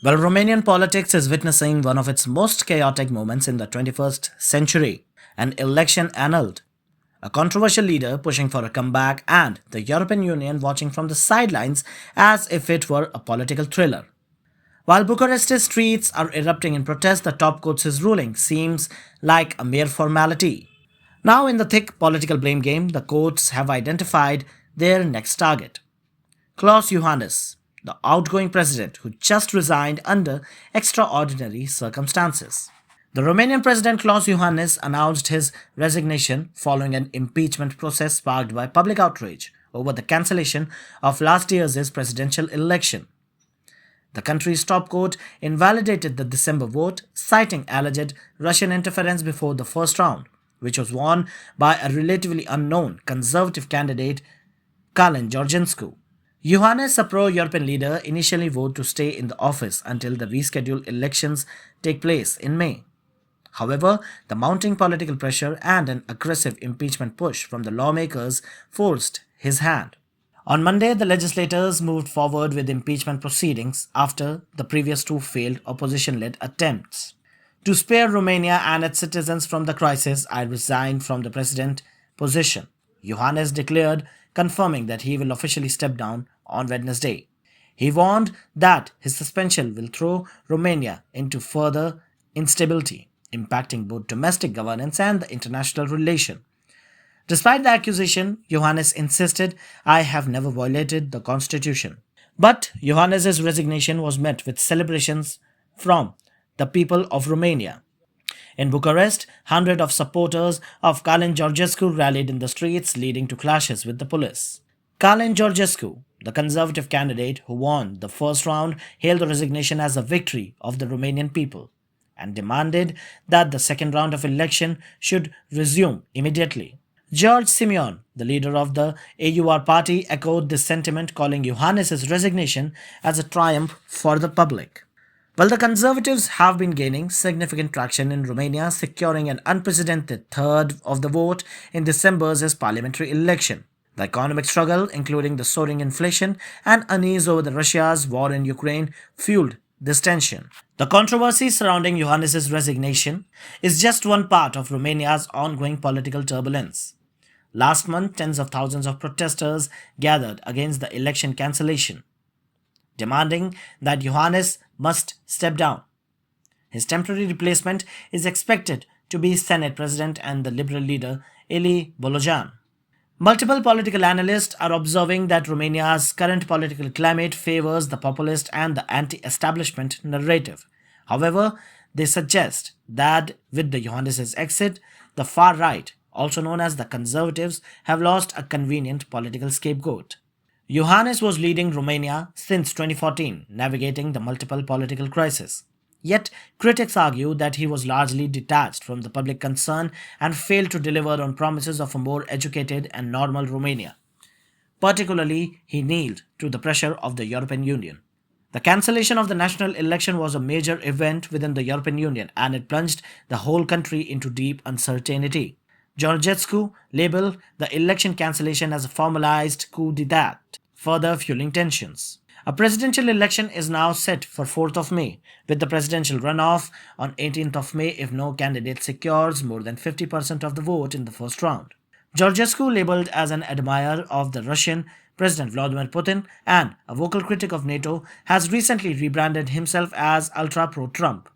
Well, Romanian politics is witnessing one of its most chaotic moments in the 21st century, an election annulled, a controversial leader pushing for a comeback, and the European Union watching from the sidelines as if it were a political thriller. While Bucharest's streets are erupting in protest, the top court's ruling seems like a mere formality. Now, in the thick political blame game, the courts have identified their next target. Klaus Iohannis, the outgoing president who just resigned under extraordinary circumstances. The Romanian President Klaus Iohannis announced his resignation following an impeachment process sparked by public outrage over the cancellation of last year's presidential election. The country's top court invalidated the December vote, citing alleged Russian interference before the first round, which was won by a relatively unknown conservative candidate, Calin Georgescu. Iohannis, a pro-European leader, initially vowed to stay in the office until the rescheduled elections take place in May. However, the mounting political pressure and an aggressive impeachment push from the lawmakers forced his hand. On Monday, the legislators moved forward with impeachment proceedings after the previous two failed opposition-led attempts. To spare Romania and its citizens from the crisis, I resigned from the president position, Iohannis declared, confirming that he will officially step down on Wednesday. He warned that his suspension will throw Romania into further instability, impacting both domestic governance and the international relation. Despite the accusation, Iohannis insisted, "I have never violated the constitution." But Iohannis' resignation was met with celebrations from the people of Romania. In Bucharest, hundreds of supporters of Calin Georgescu rallied in the streets, leading to clashes with the police. Calin Georgescu, the conservative candidate who won the first round, hailed the resignation as a victory of the Romanian people and demanded that the second round of election should resume immediately. George Simeon, the leader of the AUR party, echoed this sentiment, calling Iohannis' resignation as a triumph for the public. Well, the Conservatives have been gaining significant traction in Romania, securing an unprecedented third of the vote in December's parliamentary election. The economic struggle, including the soaring inflation and unease over Russia's war in Ukraine, fueled this tension. The controversy surrounding Iohannis' resignation is just one part of Romania's ongoing political turbulence. Last month, tens of thousands of protesters gathered against the election cancellation, demanding that Iohannis must step down. His temporary replacement is expected to be Senate President and the Liberal leader Eli Bolojan. Multiple political analysts are observing that Romania's current political climate favors the populist and the anti-establishment narrative. However, they suggest that with the Iohannis' exit, the far right, also known as the Conservatives, have lost a convenient political scapegoat. Iohannis was leading Romania since 2014, navigating the multiple political crises. Yet, critics argue that he was largely detached from the public concern and failed to deliver on promises of a more educated and normal Romania. Particularly, he kneeled to the pressure of the European Union. The cancellation of the national election was a major event within the European Union, and it plunged the whole country into deep uncertainty. Georgescu labeled the election cancellation as a formalized coup d'etat, further fueling tensions. A presidential election is now set for 4th of May, with the presidential runoff on 18th of May if no candidate secures more than 50% of the vote in the first round. Georgescu, labeled as an admirer of the Russian President Vladimir Putin and a vocal critic of NATO, has recently rebranded himself as ultra-pro-Trump.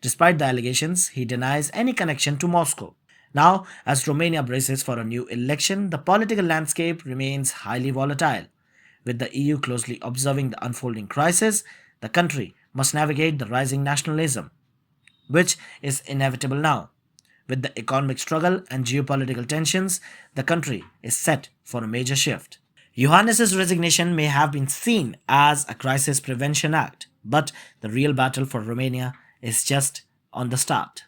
Despite the allegations, he denies any connection to Moscow. Now, as Romania braces for a new election, the political landscape remains highly volatile. With the EU closely observing the unfolding crisis, the country must navigate the rising nationalism, which is inevitable now. With the economic struggle and geopolitical tensions, the country is set for a major shift. Iohannis' resignation may have been seen as a crisis prevention act, but the real battle for Romania is just on the start.